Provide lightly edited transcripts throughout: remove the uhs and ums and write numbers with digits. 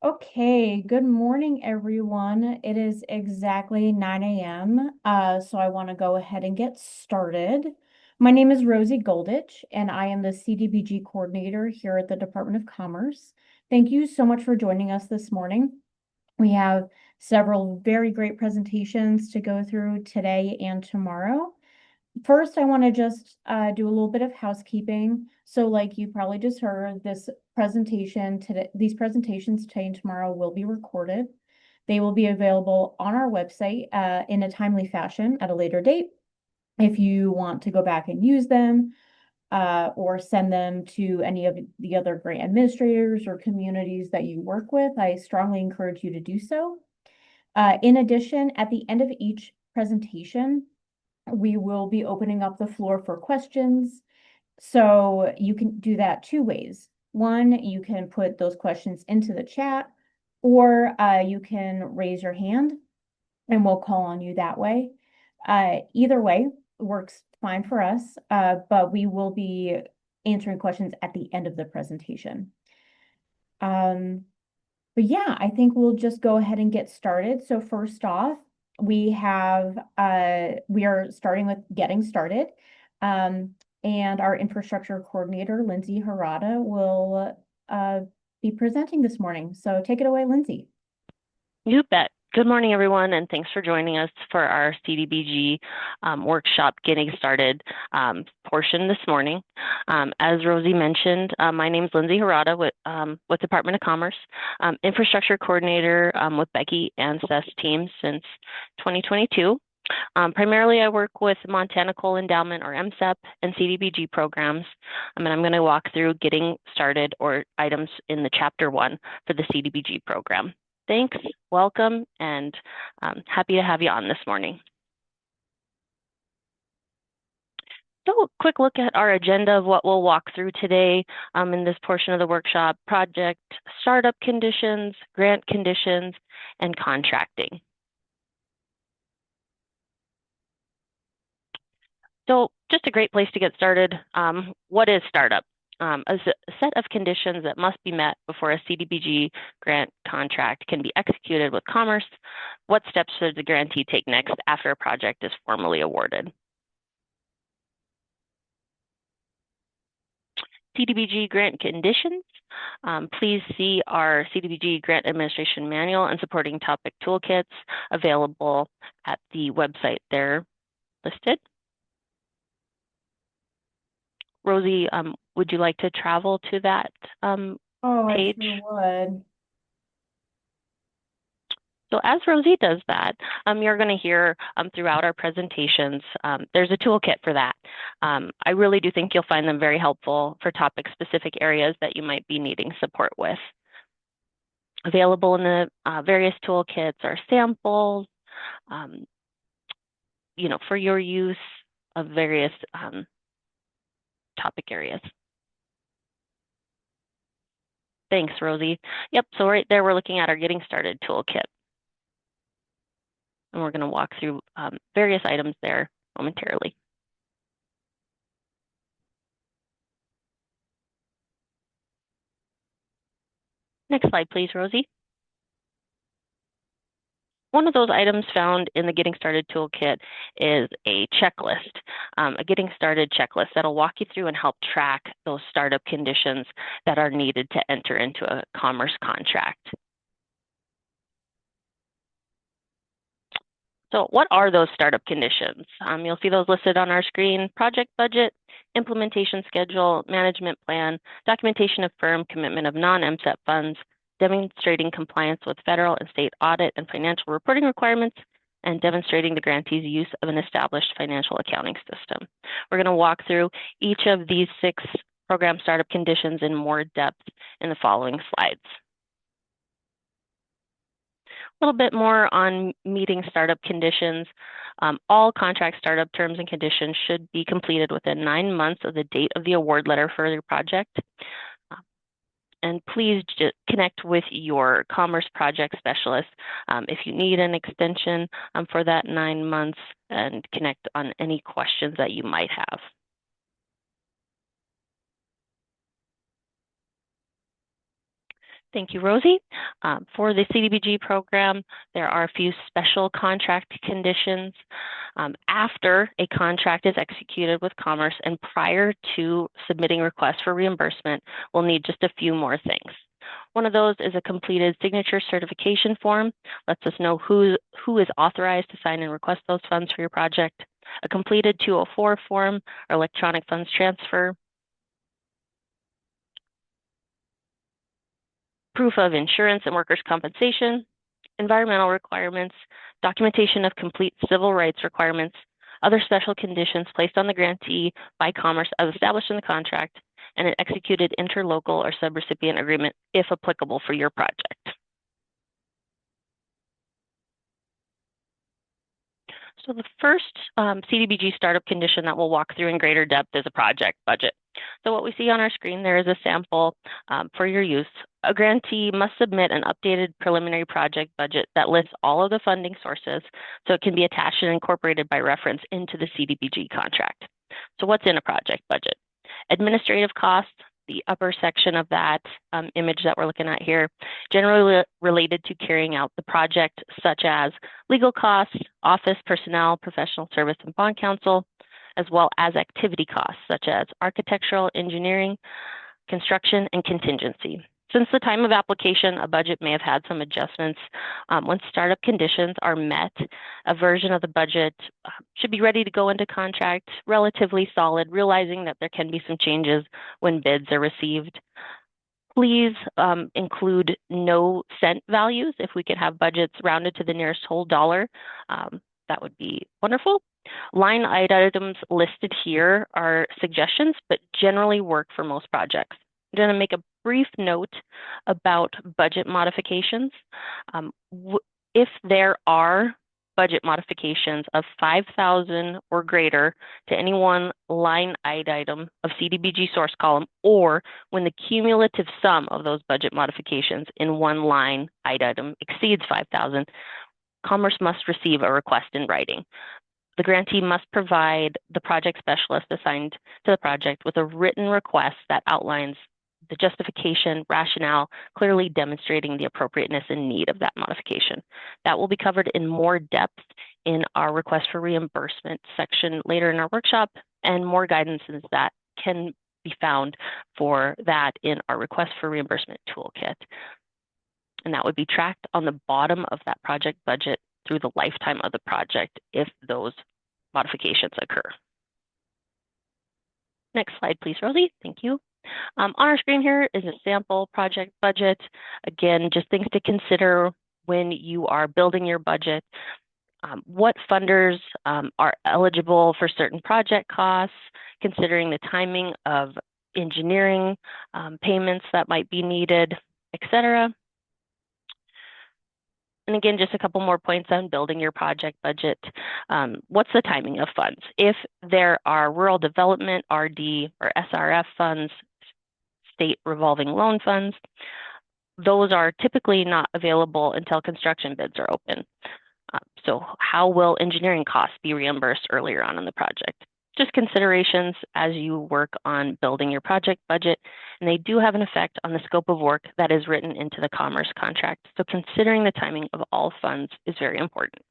Okay, good morning, everyone. It is exactly 9 a.m. So I want to go ahead and get started. My name is Rosie Golditch, and I am the CDBG coordinator here at the Department of Commerce. Thank you so much for joining us this morning. We have several very great presentations to go through today and tomorrow. First, I want to just do a little bit of housekeeping. So like you probably just heard, these presentations today and tomorrow will be recorded. They will be available on our website in a timely fashion at a later date. If you want to go back and use them or send them to any of the other grant administrators or communities that you work with, I strongly encourage you to do so. In addition, at the end of each presentation, we will be opening up the floor for questions. So you can do that two ways. One, you can put those questions into the chat, or you can raise your hand and we'll call on you that way. Either way works fine for us, but we will be answering questions at the end of the presentation. But yeah, I think we'll just go ahead and get started. So first off, we are starting with getting started. And our infrastructure coordinator, Lindsay Harada, will be presenting this morning. So take it away, Lindsay. You bet. Good morning, everyone, and thanks for joining us for our CDBG workshop getting started portion this morning. As Rosie mentioned, my name is Lindsay Harada with Department of Commerce, infrastructure coordinator with Becky and Seth's team since 2022. Primarily, I work with Montana Coal Endowment, or MSEP, and CDBG programs. And I'm going to walk through getting started or items in the Chapter 1 for the CDBG program. Thanks, welcome, and happy to have you on this morning. So a quick look at our agenda of what we'll walk through today in this portion of the workshop: project startup conditions, grant conditions, and contracting. So just a great place to get started. What is startup? A set of conditions that must be met before a CDBG grant contract can be executed with Commerce. What steps should the grantee take next after a project is formally awarded? CDBG grant conditions. Please see our CDBG grant administration manual and supporting topic toolkits available at the website there listed. Rosie, would you like to travel to that page? I sure would. So as Rosie does that, you're going to hear throughout our presentations, there's a toolkit for that. I really do think you'll find them very helpful for topic-specific areas that you might be needing support with. Available in the various toolkits are samples, for your use of various topic areas. Thanks, Rosie. Yep, so right there we're looking at our Getting Started toolkit. And we're going to walk through various items there momentarily. Next slide, please, Rosie. One of those items found in the Getting Started toolkit is a checklist, a Getting Started checklist that'll walk you through and help track those startup conditions that are needed to enter into a Commerce contract. So what are those startup conditions? You'll see those listed on our screen: project budget, implementation schedule, management plan, documentation of firm commitment of non-MSEP funds, demonstrating compliance with federal and state audit and financial reporting requirements, and demonstrating the grantee's use of an established financial accounting system. We're going to walk through each of these 6 program startup conditions in more depth in the following slides. A little bit more on meeting startup conditions. All contract startup terms and conditions should be completed within 9 months of the date of the award letter for your project. And please just connect with your Commerce project specialist if you need an extension for that 9 months, and connect on any questions that you might have. Thank you, Rosie. For the CDBG program, there are a few special contract conditions. After a contract is executed with Commerce and prior to submitting requests for reimbursement, we'll need just a few more things. One of those is a completed signature certification form, lets us know who is authorized to sign and request those funds for your project. A completed 204 form or electronic funds transfer. Proof of insurance and workers' compensation, environmental requirements, documentation of complete civil rights requirements, other special conditions placed on the grantee by Commerce as established in the contract, and an executed interlocal or subrecipient agreement if applicable for your project. So the first CDBG startup condition that we'll walk through in greater depth is a project budget. So what we see on our screen there is a sample for your use. A grantee must submit an updated preliminary project budget that lists all of the funding sources so it can be attached and incorporated by reference into the CDBG contract. So what's in a project budget? Administrative costs, the upper section of that image that we're looking at here, generally related to carrying out the project, such as legal costs, office personnel, professional service, and bond counsel, as well as activity costs, such as architectural, engineering, construction, and contingency. Since the time of application, a budget may have had some adjustments. Once startup conditions are met, a version of the budget should be ready to go into contract, relatively solid, realizing that there can be some changes when bids are received. Please include no cent values. If we could have budgets rounded to the nearest whole dollar, that would be wonderful. Line items listed here are suggestions, but generally work for most projects. I'm going to make a brief note about budget modifications. If there are budget modifications of $5,000 or greater to any one line item of CDBG source column, or when the cumulative sum of those budget modifications in one line item exceeds $5,000, Commerce must receive a request in writing. The grantee must provide the project specialist assigned to the project with a written request that outlines the justification, rationale, clearly demonstrating the appropriateness and need of that modification. That will be covered in more depth in our request for reimbursement section later in our workshop, and more guidance that can be found for that in our request for reimbursement toolkit. And that would be tracked on the bottom of that project budget through the lifetime of the project if those modifications occur. Next slide, please, Rosie. Thank you. On our screen here is a sample project budget. Again, just things to consider when you are building your budget. What funders are eligible for certain project costs, considering the timing of engineering payments that might be needed, etc. And again, just a couple more points on building your project budget. What's the timing of funds? If there are rural development, RD, or SRF funds, state revolving loan funds, those are typically not available until construction bids are open. So how will engineering costs be reimbursed earlier on in the project? Just considerations as you work on building your project budget, and they do have an effect on the scope of work that is written into the Commerce contract. So considering the timing of all funds is very important.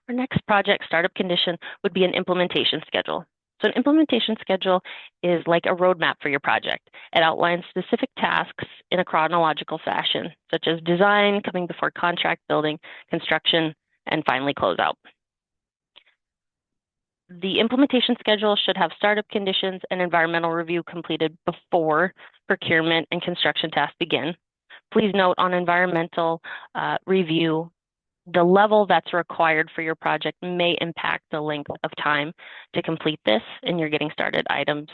Our next project startup condition would be an implementation schedule. So an implementation schedule is like a roadmap for your project. It outlines specific tasks in a chronological fashion, such as design, coming before contract, building, construction, and finally close out. The implementation schedule should have startup conditions and environmental review completed before procurement and construction tasks begin. Please note on environmental review, the level that's required for your project may impact the length of time to complete this in your getting started items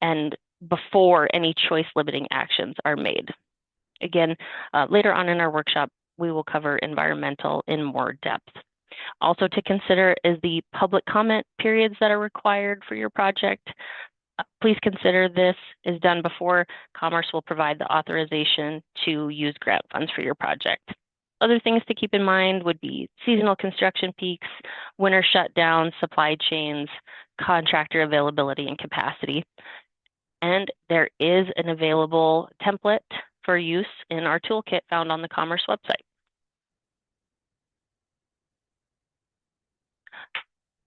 and before any choice limiting actions are made. Again, later on in our workshop, we will cover environmental in more depth. Also to consider is the public comment periods that are required for your project. Please consider this is done before Commerce will provide the authorization to use grant funds for your project. Other things to keep in mind would be seasonal construction peaks, winter shutdowns, supply chains, contractor availability and capacity. And there is an available template for use in our toolkit found on the Commerce website.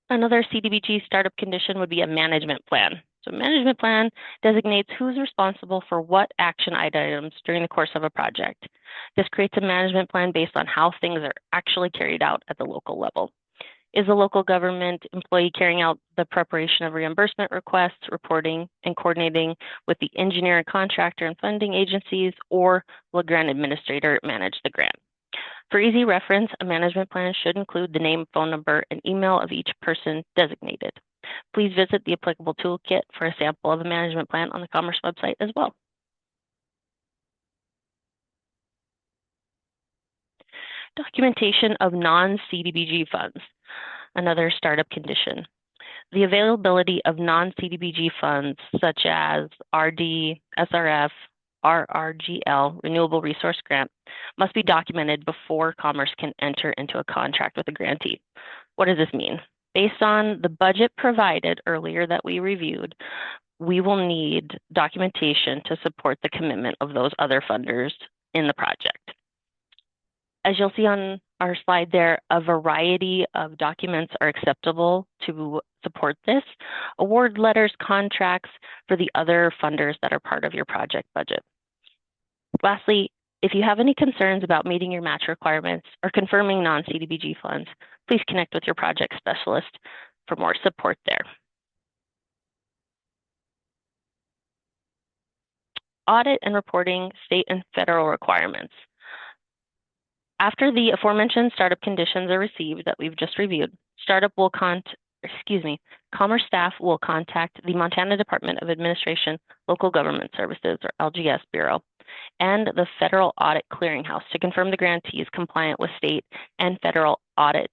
Another CDBG startup condition would be a management plan. So a management plan designates who's responsible for what action items during the course of a project. This creates a management plan based on how things are actually carried out at the local level. Is the local government employee carrying out the preparation of reimbursement requests, reporting, and coordinating with the engineer, contractor, and funding agencies, or will a grant administrator manage the grant? For easy reference, a management plan should include the name, phone number, and email of each person designated. Please visit the applicable toolkit for a sample of a management plan on the Commerce website as well. Documentation of non-CDBG funds, another startup condition. The availability of non-CDBG funds such as RD, SRF, RRGL, Renewable Resource Grant, must be documented before Commerce can enter into a contract with a grantee. What does this mean? Based on the budget provided earlier that we reviewed, we will need documentation to support the commitment of those other funders in the project. As you'll see on our slide there, a variety of documents are acceptable to support this. Award letters, contracts for the other funders that are part of your project budget. Lastly, if you have any concerns about meeting your match requirements or confirming non-CDBG funds, please connect with your project specialist for more support there. Audit and reporting state and federal requirements. After the aforementioned startup conditions are received that we've just reviewed, Commerce staff will contact the Montana Department of Administration Local Government Services, or LGS Bureau, and the Federal Audit Clearinghouse to confirm the grantee is compliant with state and federal audit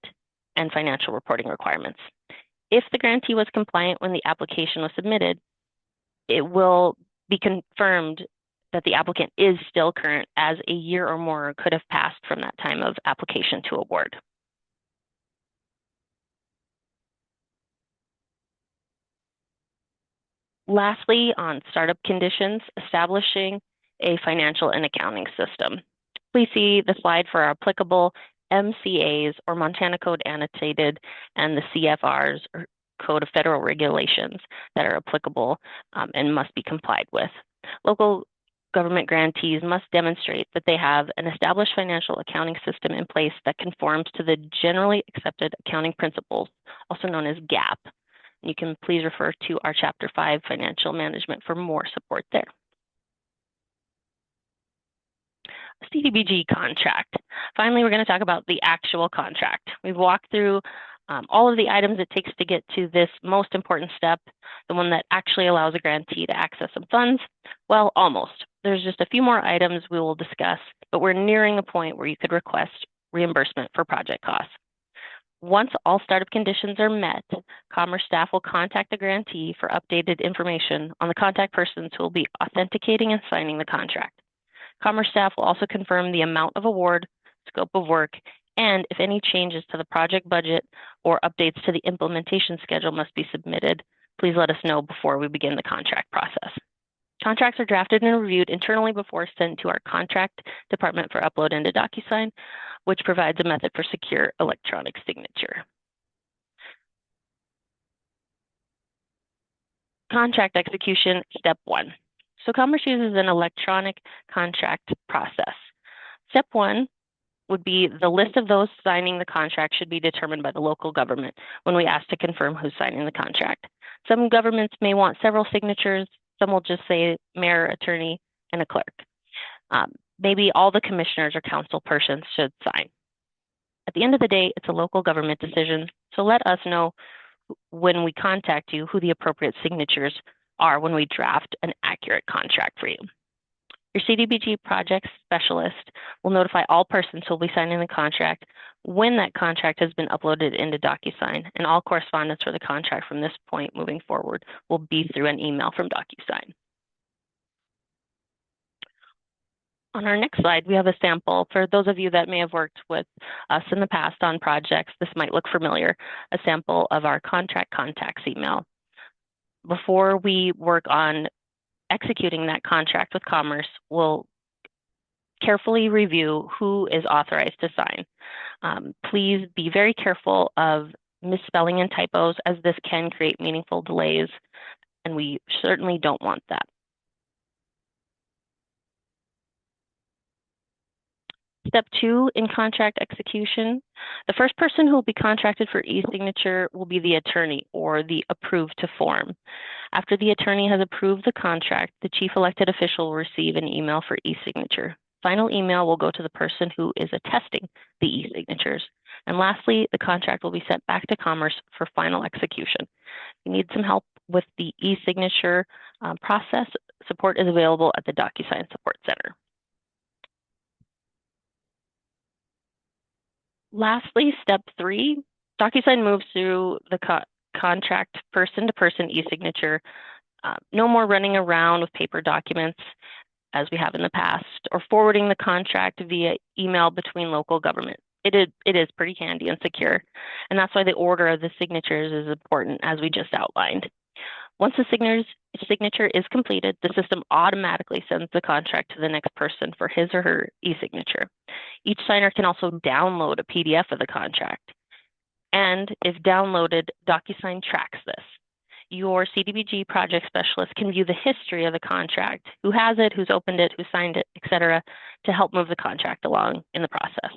and financial reporting requirements. If the grantee was compliant when the application was submitted, it will be confirmed that the applicant is still current, as a year or more could have passed from that time of application to award. Lastly, on startup conditions, establishing a financial and accounting system. Please see the slide for our applicable MCAs, or Montana Code Annotated, and the CFRs, or Code of Federal Regulations, that are applicable and must be complied with. Local government grantees must demonstrate that they have an established financial accounting system in place that conforms to the generally accepted accounting principles, also known as GAAP. You can please refer to our Chapter 5 Financial Management for more support there. CDBG contract. Finally, we're going to talk about the actual contract. We've walked through all of the items it takes to get to this most important step, the one that actually allows a grantee to access some funds. Well, almost. There's just a few more items we will discuss, but we're nearing the point where you could request reimbursement for project costs. Once all startup conditions are met, Commerce staff will contact the grantee for updated information on the contact persons who will be authenticating and signing the contract. Commerce staff will also confirm the amount of award, scope of work, and if any changes to the project budget or updates to the implementation schedule must be submitted, please let us know before we begin the contract process. Contracts are drafted and reviewed internally before sent to our contract department for upload into DocuSign, which provides a method for secure electronic signature. Contract execution, step 1. So Commerce uses an electronic contract process. Step 1 would be the list of those signing the contract should be determined by the local government when we ask to confirm who's signing the contract. Some governments may want several signatures. Some will just say mayor, attorney, and a clerk. Maybe all the commissioners or council persons should sign. At the end of the day, it's a local government decision, so let us know when we contact you who the appropriate signatures are when we draft an accurate contract for you. Your CDBG project specialist will notify all persons who will be signing the contract when that contract has been uploaded into DocuSign, and all correspondence for the contract from this point moving forward will be through an email from DocuSign. On our next slide, we have a sample. For those of you that may have worked with us in the past on projects, this might look familiar, a sample of our contract contacts email. Before we work on executing that contract with Commerce will carefully review who is authorized to sign. Please be very careful of misspelling and typos, as this can create meaningful delays, and we certainly don't want that. Step 2 in contract execution, the first person who will be contracted for e-signature will be the attorney or the approved to form. After the attorney has approved the contract, the chief elected official will receive an email for e-signature. Final email will go to the person who is attesting the e-signatures. And lastly, the contract will be sent back to Commerce for final execution. If you need some help with the e-signature process, support is available at the DocuSign Support Center. Lastly, step 3, DocuSign moves through the contract person-to-person e-signature. No more running around with paper documents as we have in the past, or forwarding the contract via email between local government. It is pretty handy and secure, and that's why the order of the signatures is important, as we just outlined. Once the signature is completed, the system automatically sends the contract to the next person for his or her e-signature. Each signer can also download a PDF of the contract. And if downloaded, DocuSign tracks this. Your CDBG project specialist can view the history of the contract, who has it, who's opened it, who signed it, etc., to help move the contract along in the process.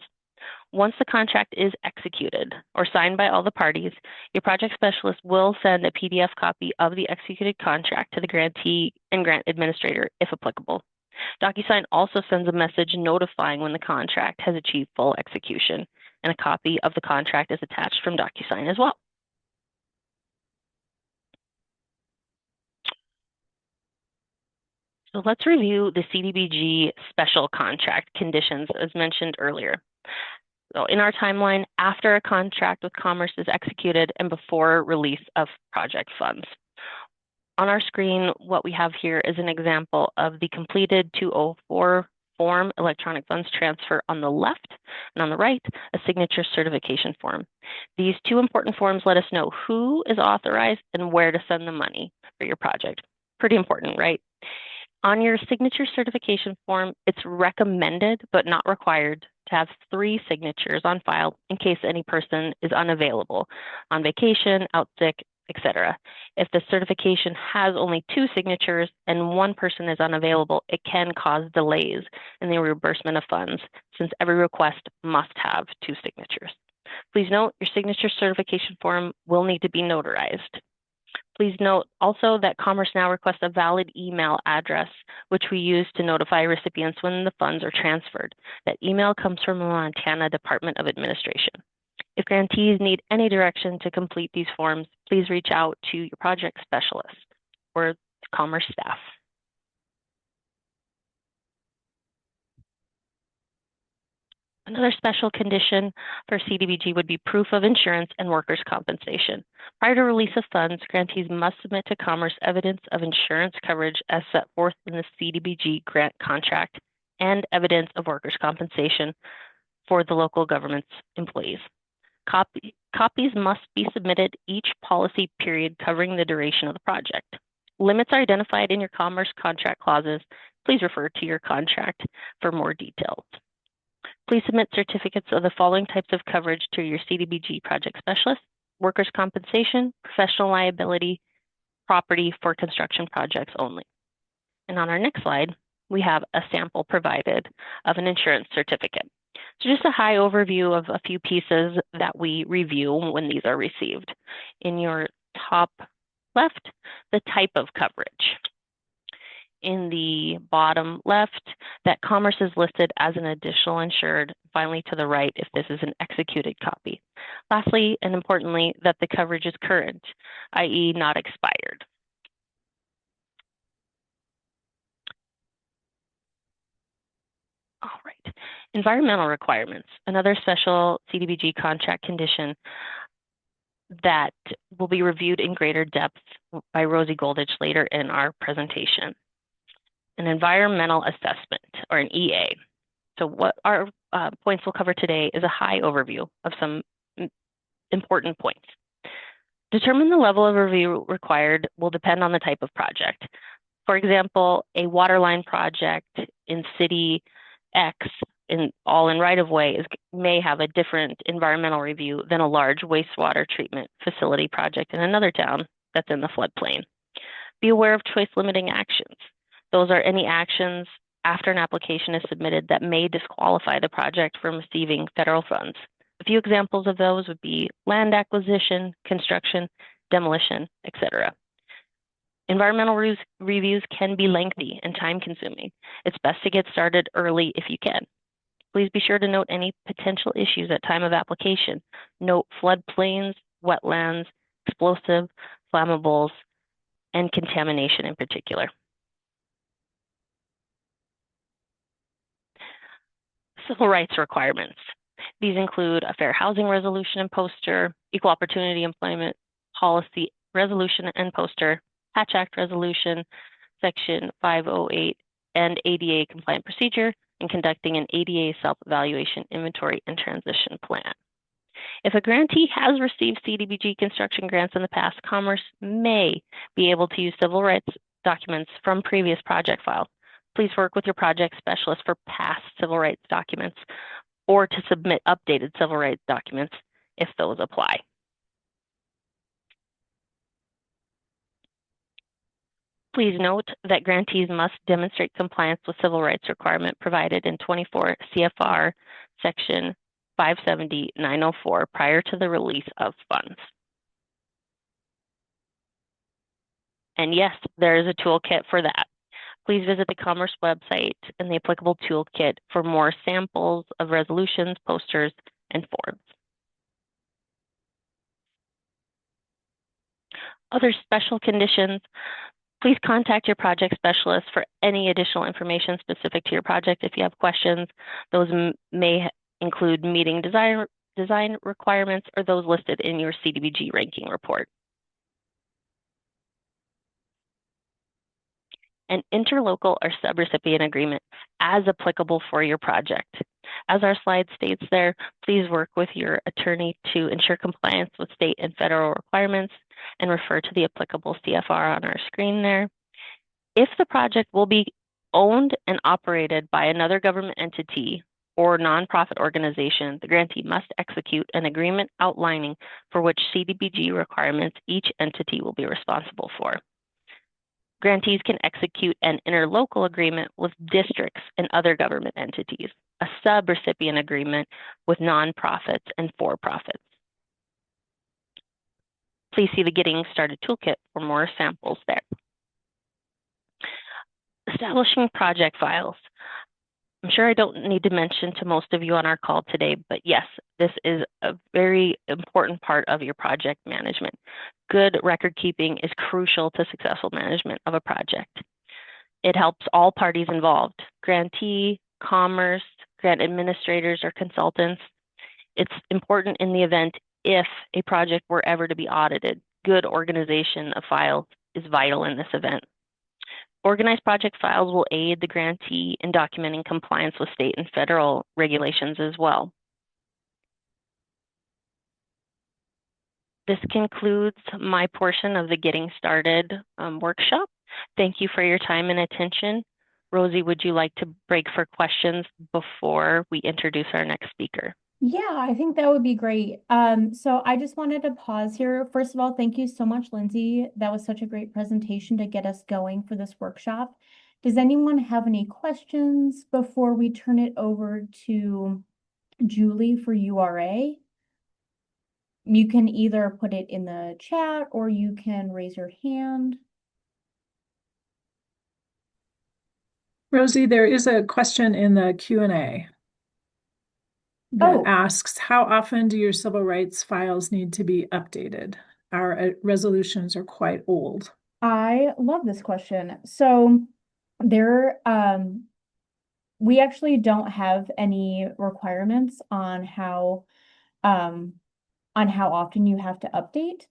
Once the contract is executed or signed by all the parties, your project specialist will send a PDF copy of the executed contract to the grantee and grant administrator, if applicable. DocuSign also sends a message notifying when the contract has achieved full execution, and a copy of the contract is attached from DocuSign as well. So let's review the CDBG special contract conditions as mentioned earlier. So in our timeline, after a contract with Commerce is executed and before release of project funds. On our screen, what we have here is an example of the completed 204 form electronic funds transfer on the left, and on the right, a signature certification form. These two important forms let us know who is authorized and where to send the money for your project. Pretty important, right? On your signature certification form, it's recommended but not required to have 3 signatures on file in case any person is unavailable, on vacation, out sick, etc. If the certification has only 2 signatures and one person is unavailable, it can cause delays in the reimbursement of funds, since every request must have 2 signatures. Please note your signature certification form will need to be notarized. Please note also that Commerce now requests a valid email address, which we use to notify recipients when the funds are transferred. That email comes from the Montana Department of Administration. If grantees need any direction to complete these forms, please reach out to your project specialist or Commerce staff. Another special condition for CDBG would be proof of insurance and workers' compensation. Prior to release of funds, grantees must submit to Commerce evidence of insurance coverage as set forth in the CDBG grant contract and evidence of workers' compensation for the local government's employees. Copies must be submitted each policy period covering the duration of the project. Limits are identified in your Commerce contract clauses. Please refer to your contract for more details. Please submit certificates of the following types of coverage to your CDBG project specialist: workers' compensation, professional liability, property for construction projects only. And on our next slide, we have a sample provided of an insurance certificate. So just a high overview of a few pieces that we review when these are received. In your top left, the type of coverage. In the bottom left, that Commerce is listed as an additional insured. Finally, to the right, if this is an executed copy. Lastly, and importantly, that the coverage is current, i.e. not expired. All right, environmental requirements, another special CDBG contract condition that will be reviewed in greater depth by Rosie Golditch later in our presentation. An environmental assessment, or an EA. So what our points we'll cover today is a high overview of some important points. Determine the level of review required will depend on the type of project. For example, a water line project in city X all in right-of-way may have a different environmental review than a large wastewater treatment facility project in another town that's in the floodplain. Be aware of choice limiting actions. Those are any actions after an application is submitted that may disqualify the project from receiving federal funds. A few examples of those would be land acquisition, construction, demolition, etc. Environmental reviews can be lengthy and time-consuming. It's best to get started early if you can. Please be sure to note any potential issues at time of application. Note floodplains, wetlands, explosive, flammables, and contamination in particular. Civil rights requirements. These include a fair housing resolution and poster, equal opportunity employment policy resolution and poster, Hatch Act resolution, Section 508, and ADA compliant procedure, and conducting an ADA self-evaluation inventory and transition plan. If a grantee has received CDBG construction grants in the past, Commerce may be able to use civil rights documents from previous project files. Please work with your project specialist for past civil rights documents or to submit updated civil rights documents if those apply. Please note that grantees must demonstrate compliance with civil rights requirement provided in 24 CFR Section 570-904 prior to the release of funds. And yes, there is a toolkit for that. Please visit the Commerce website and the applicable toolkit for more samples of resolutions, posters, and forms. Other special conditions. Please contact your project specialist for any additional information specific to your project if you have questions. Those may include meeting design requirements or those listed in your CDBG ranking report. An interlocal or subrecipient agreement as applicable for your project. As our slide states there, please work with your attorney to ensure compliance with state and federal requirements and refer to the applicable CFR on our screen there. If the project will be owned and operated by another government entity or nonprofit organization, the grantee must execute an agreement outlining for which CDBG requirements each entity will be responsible for. Grantees can execute an interlocal agreement with districts and other government entities, a subrecipient agreement with nonprofits and for-profits. Please see the Getting Started toolkit for more samples there. Establishing project files. I'm sure I don't need to mention to most of you on our call today, but yes, this is a very important part of your project management. Good record keeping is crucial to successful management of a project. It helps all parties involved, grantee, Commerce, grant administrators, or consultants. It's important in the event if a project were ever to be audited. Good organization of files is vital in this event. Organized project files will aid the grantee in documenting compliance with state and federal regulations as well. This concludes my portion of the Getting Started workshop. Thank you for your time and attention. Rosie, would you like to break for questions before we introduce our next speaker? Yeah, I think that would be great. So I just wanted to pause here. First of all, thank you so much, Lindsay. That was such a great presentation to get us going for this workshop. Does anyone have any questions before we turn it over to Julie for URA? You can either put it in the chat or you can raise your hand. Rosie, there is a question in the Q&A that asks, how often do your civil rights files need to be updated? Our resolutions are quite old. I love this question. So there, we actually don't have any requirements on how often you have to update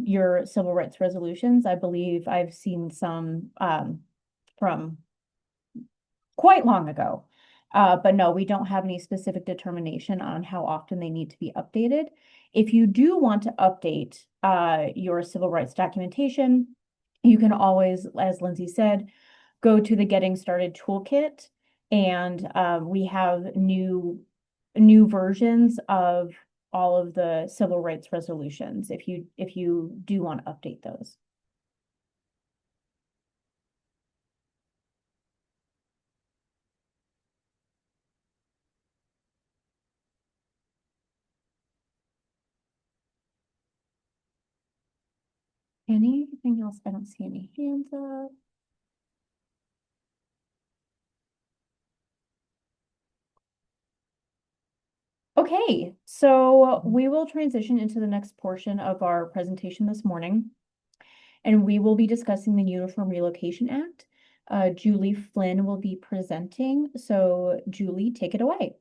your civil rights resolutions. I believe I've seen some from quite long ago. But no, we don't have any specific determination on how often they need to be updated. If you do want to update your civil rights documentation, You can always, as Lindsay said, go to the Getting Started toolkit, and we have new versions of all of the civil rights resolutions if you do want to update those. Anything else? I don't see any hands up. Okay, so we will transition into the next portion of our presentation this morning, and we will be discussing the Uniform Relocation Act. Julie Flynn will be presenting. So Julie, take it away.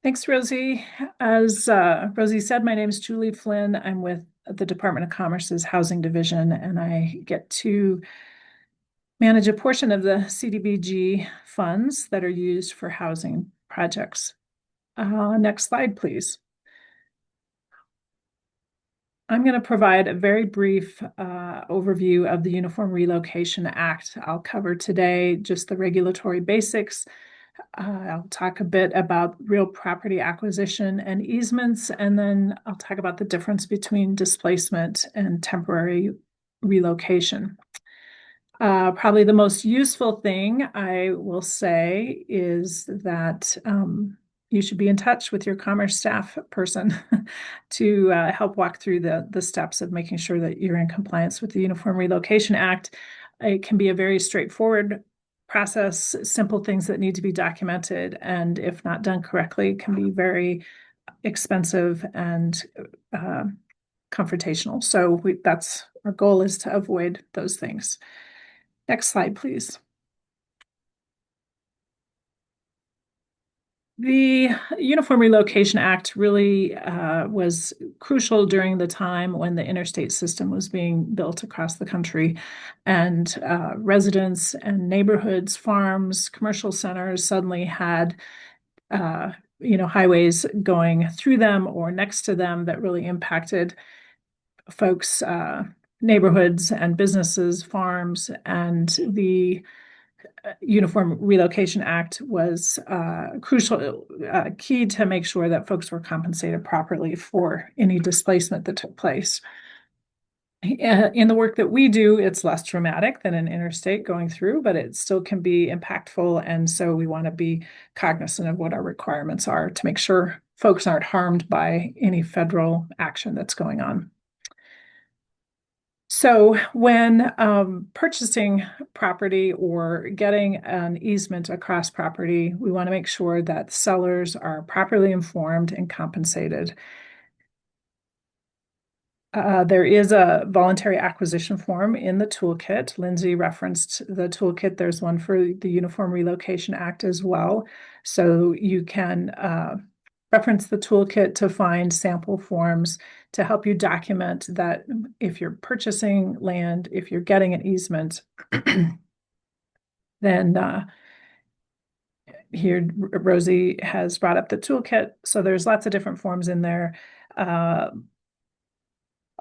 Thanks, Rosie. As Rosie said, my name is Julie Flynn. I'm with the Department of Commerce's Housing Division, and I get to manage a portion of the CDBG funds that are used for housing projects. Next slide, please. I'm going to provide a very brief overview of the Uniform Relocation Act. I'll cover today just the regulatory basics. I'll talk a bit about real property acquisition and easements, and then I'll talk about the difference between displacement and temporary relocation. Probably the most useful thing I will say is that you should be in touch with your commerce staff person to help walk through the steps of making sure that you're in compliance with the Uniform Relocation Act. It can be a very straightforward process, simple things that need to be documented, and if not done correctly, can be very expensive and confrontational. So that's our goal, is to avoid those things. Next slide, please. The Uniform Relocation Act really was crucial during the time when the interstate system was being built across the country, and residents and neighborhoods, farms, commercial centers suddenly had highways going through them or next to them that really impacted folks' neighborhoods and businesses, farms, and the Uniform Relocation Act was crucial, key to make sure that folks were compensated properly for any displacement that took place. In the work that we do, it's less dramatic than an interstate going through, but it still can be impactful. And so we want to be cognizant of what our requirements are to make sure folks aren't harmed by any federal action that's going on. So when purchasing property or getting an easement across property, we want to make sure that sellers are properly informed and compensated. There is a voluntary acquisition form in the toolkit. Lindsay referenced the toolkit. There's one for the Uniform Relocation Act as well. So you can reference the toolkit to find sample forms to help you document that if you're purchasing land, if you're getting an easement, then here Rosie has brought up the toolkit. So there's lots of different forms in there. A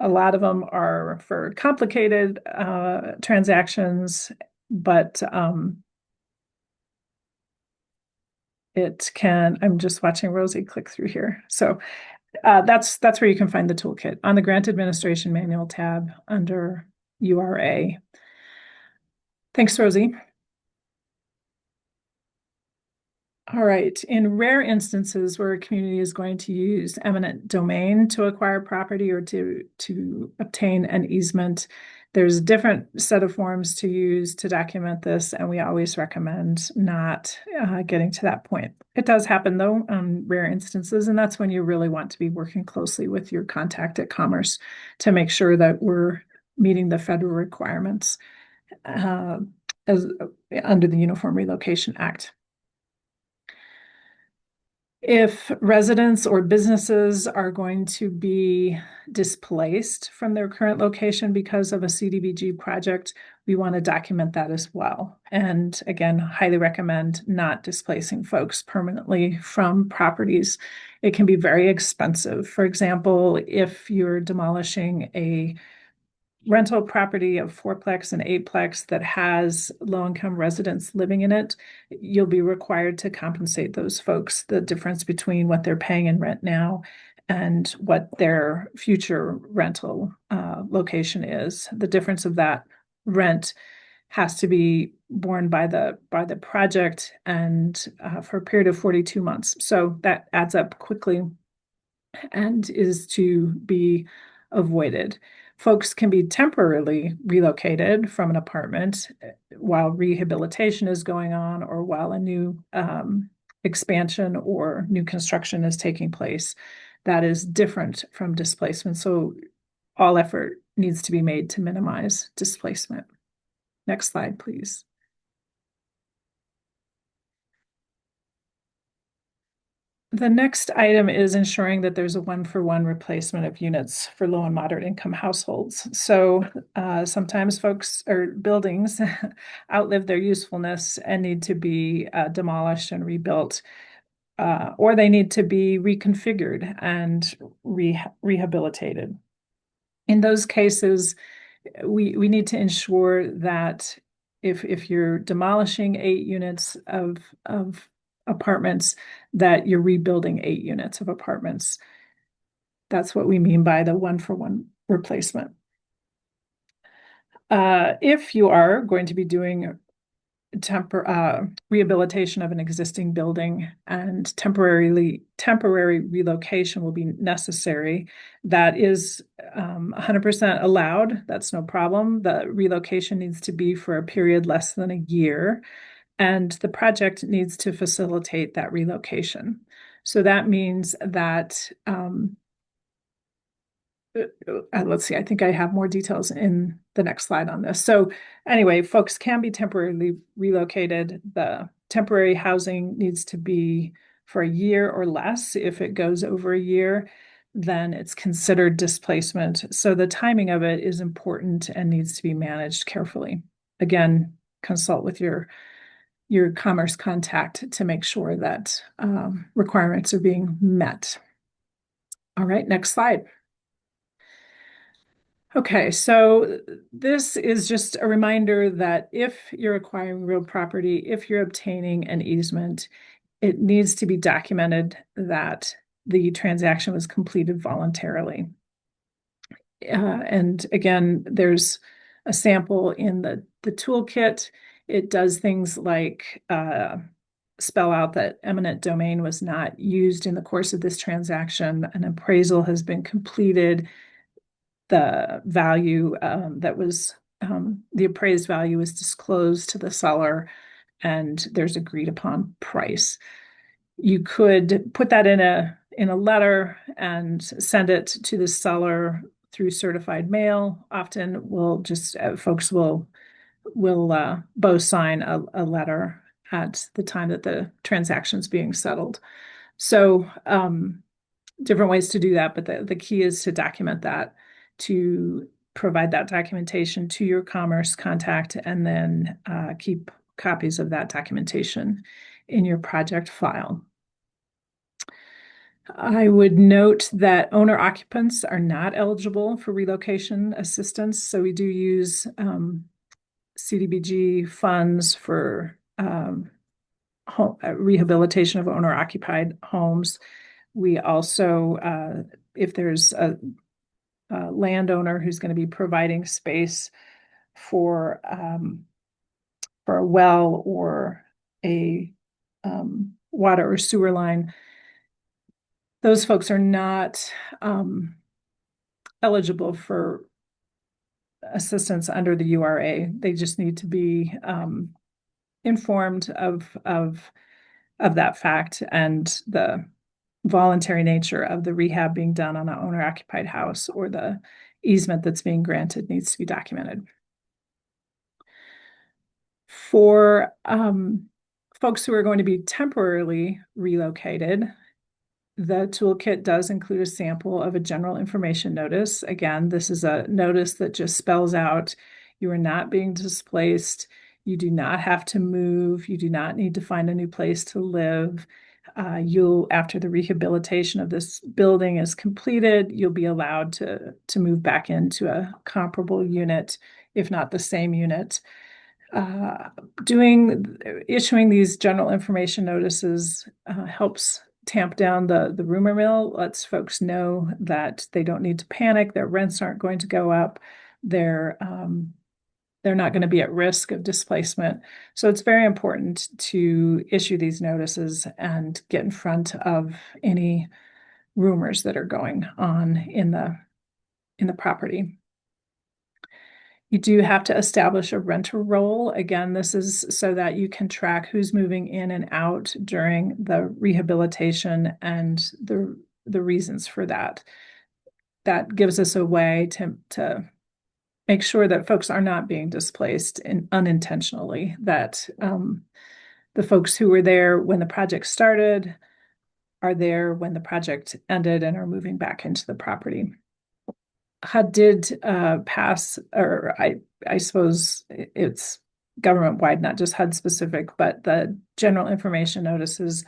lot of them are for complicated transactions, but it can, I'm just watching Rosie click through here. So that's where you can find the toolkit on the Grant Administration Manual tab under URA. Thanks, Rosie. All right. In rare instances where a community is going to use eminent domain to acquire property or to obtain an easement, there's a different set of forms to use to document this, and we always recommend not getting to that point. It does happen, though, on rare instances, and that's when you really want to be working closely with your contact at Commerce to make sure that we're meeting the federal requirements as under the Uniform Relocation Act. If residents or businesses are going to be displaced from their current location because of a CDBG project, we want to document that as well. And again, highly recommend not displacing folks permanently from properties. It can be very expensive. For example, if you're demolishing a rental property of fourplex and eightplex that has low-income residents living in it, you'll be required to compensate those folks the difference between what they're paying in rent now and what their future rental location is. The difference of that rent has to be borne by the project and for a period of 42 months. So that adds up quickly and is to be avoided. Folks can be temporarily relocated from an apartment while rehabilitation is going on or while a new expansion or new construction is taking place. That is different from displacement. So all effort needs to be made to minimize displacement. Next slide, please. The next item is ensuring that there's a one-for-one replacement of units for low and moderate income households. So sometimes folks or buildings outlive their usefulness and need to be demolished and rebuilt, or they need to be reconfigured and rehabilitated. In those cases, we need to ensure that if you're demolishing 8 units of apartments, that you're rebuilding 8 units of apartments. That's what we mean by the one-for-one replacement. If you are going to be doing rehabilitation of an existing building and temporary relocation will be necessary, that is 100% allowed. That's no problem. The relocation needs to be for a period less than a year, and the project needs to facilitate that relocation. So that means that let's see, I think I have more details in the next slide on this. So anyway, folks can be temporarily relocated. The temporary housing needs to be for a year or less. If it goes over a year, then it's considered displacement. So the timing of it is important and needs to be managed carefully. Again, consult with your commerce contact to make sure that requirements are being met. All right, next slide. Okay, so this is just a reminder that if you're acquiring real property, if you're obtaining an easement, it needs to be documented that the transaction was completed voluntarily. And again, there's a sample in the toolkit. It does things like spell out that eminent domain was not used in the course of this transaction. An appraisal has been completed. The value that was the appraised value is disclosed to the seller, and there's agreed upon price. You could put that in a letter and send it to the seller through certified mail. Often we'll just folks will both sign a letter at the time that the transaction is being settled. So different ways to do that, but the key is to document that, to provide that documentation to your commerce contact, and then keep copies of that documentation in your project file. I would note that owner occupants are not eligible for relocation assistance. So we do use CDBG funds for rehabilitation of owner occupied homes. We also, if there's a landowner who's going to be providing space for a well or a water or sewer line, those folks are not eligible for assistance under the URA. They just need to be informed of that fact, and the voluntary nature of the rehab being done on an owner-occupied house or the easement that's being granted needs to be documented. For folks who are going to be temporarily relocated, the toolkit does include a sample of a general information notice. Again, this is a notice that just spells out you are not being displaced. You do not have to move. You do not need to find a new place to live. After the rehabilitation of this building is completed, you'll be allowed to move back into a comparable unit, if not the same unit. Uh, Issuing these general information notices helps tamp down the rumor mill, lets folks know that they don't need to panic, their rents aren't going to go up, they're not going to be at risk of displacement. So it's very important to issue these notices and get in front of any rumors that are going on in the property. You do have to establish a renter roll. Again, this is so that you can track who's moving in and out during the rehabilitation and the reasons for that. That gives us a way to make sure that folks are not being displaced unintentionally, that the folks who were there when the project started are there when the project ended and are moving back into the property. HUD did pass, or I suppose it's government-wide, not just HUD specific, but the general information notices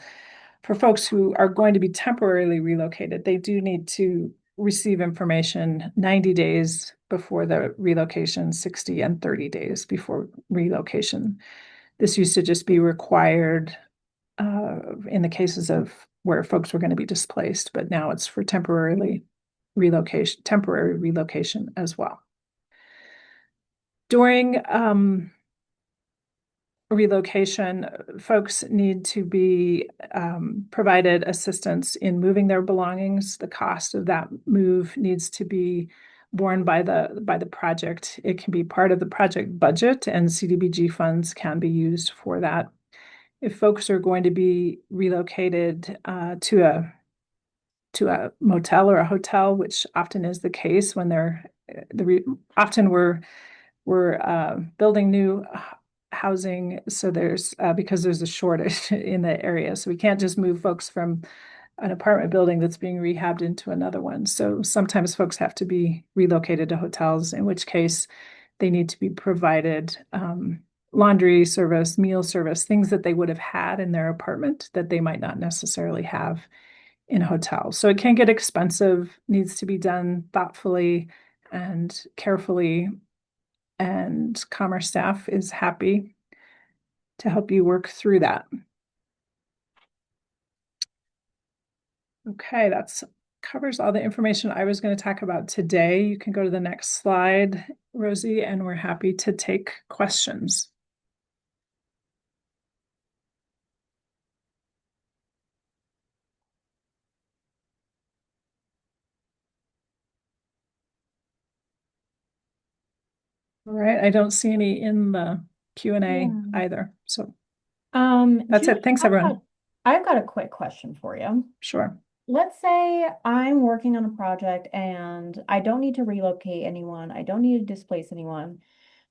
for folks who are going to be temporarily relocated. They do need to receive information 90 days before the relocation, 60 and 30 days before relocation. This used to just be required in the cases of where folks were going to be displaced, but now it's for temporary relocation as well. During relocation, folks need to be provided assistance in moving their belongings. The cost of that move needs to be borne by the project. It can be part of the project budget, and CDBG funds can be used for that. If folks are going to be relocated to a motel or a hotel, which often is the case when often we're building new housing, so there's because there's a shortage in the area, so we can't just move folks from an apartment building that's being rehabbed into another one. So sometimes folks have to be relocated to hotels, in which case they need to be provided laundry service, meal service, things that they would have had in their apartment that they might not necessarily have in a hotel. So it can get expensive, needs to be done thoughtfully and carefully, and Commerce staff is happy to help you work through that. Okay, that's covers all the information I was going to talk about today. You can go to the next slide, Rosie, and we're happy to take questions. All right, I don't see any in the Q&A either. So that's Julie, it. Thanks, everyone. I've got a quick question for you. Sure. Let's say I'm working on a project and I don't need to relocate anyone. I don't need to displace anyone,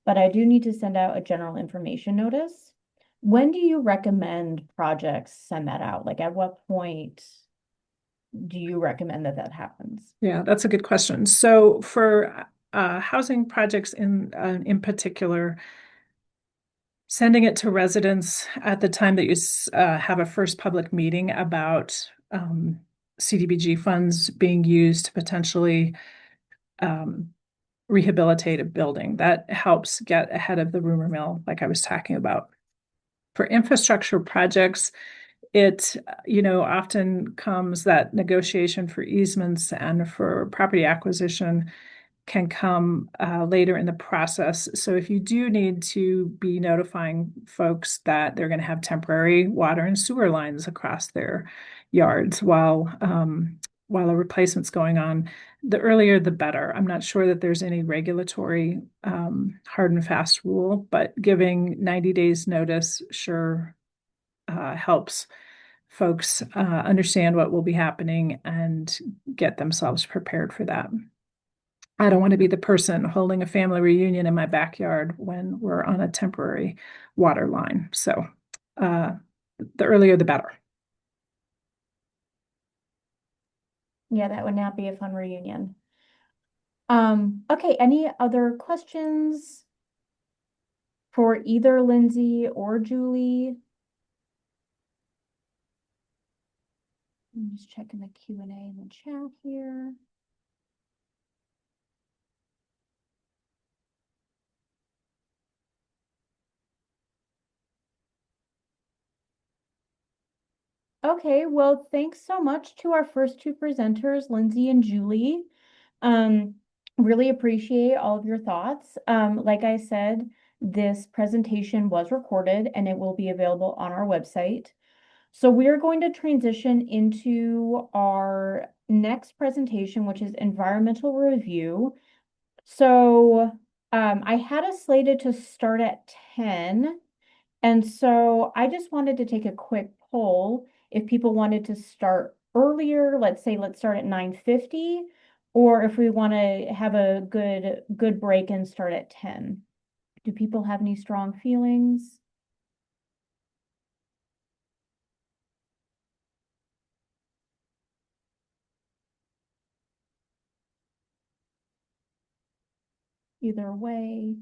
but I do need to send out a general information notice. When do you recommend projects send that out? Like at what point do you recommend that happens? Yeah, that's a good question. So for housing projects in particular, sending it to residents at the time that you have a first public meeting about CDBG funds being used to potentially rehabilitate a building. That helps get ahead of the rumor mill, like I was talking about. For infrastructure projects, it often comes that negotiation for easements and for property acquisition can come later in the process. So if you do need to be notifying folks that they're going to have temporary water and sewer lines across their yards while a replacement's going on, the earlier the better. I'm not sure that there's any regulatory hard and fast rule, but giving 90 days notice sure helps folks understand what will be happening and get themselves prepared for that. I don't want to be the person holding a family reunion in my backyard when we're on a temporary water line. So the earlier, the better. Yeah, that would not be a fun reunion. Okay, any other questions for either Lindsay or Julie? I'm just checking the Q&A in the chat here. Okay, well, thanks so much to our first two presenters, Lindsay and Julie. Um, really appreciate all of your thoughts. Like I said, this presentation was recorded and it will be available on our website. So we're going to transition into our next presentation, which is environmental review. So I had us slated to start at 10. And so I just wanted to take a quick poll if people wanted to start earlier, let's say let's start at 9:50, or if we want to have a good break and start at 10. Do people have any strong feelings? Either way.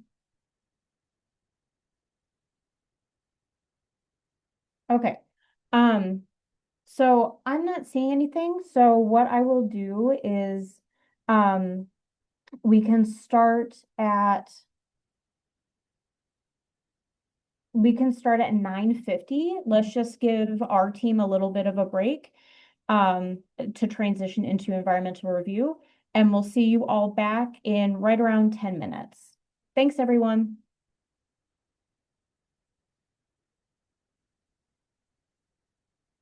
Okay. Um, so I'm not seeing anything. So what I will do is um we can start at 9:50. Let's just give our team a little bit of a break to transition into environmental review. And we'll see you all back in right around 10 minutes. Thanks, everyone.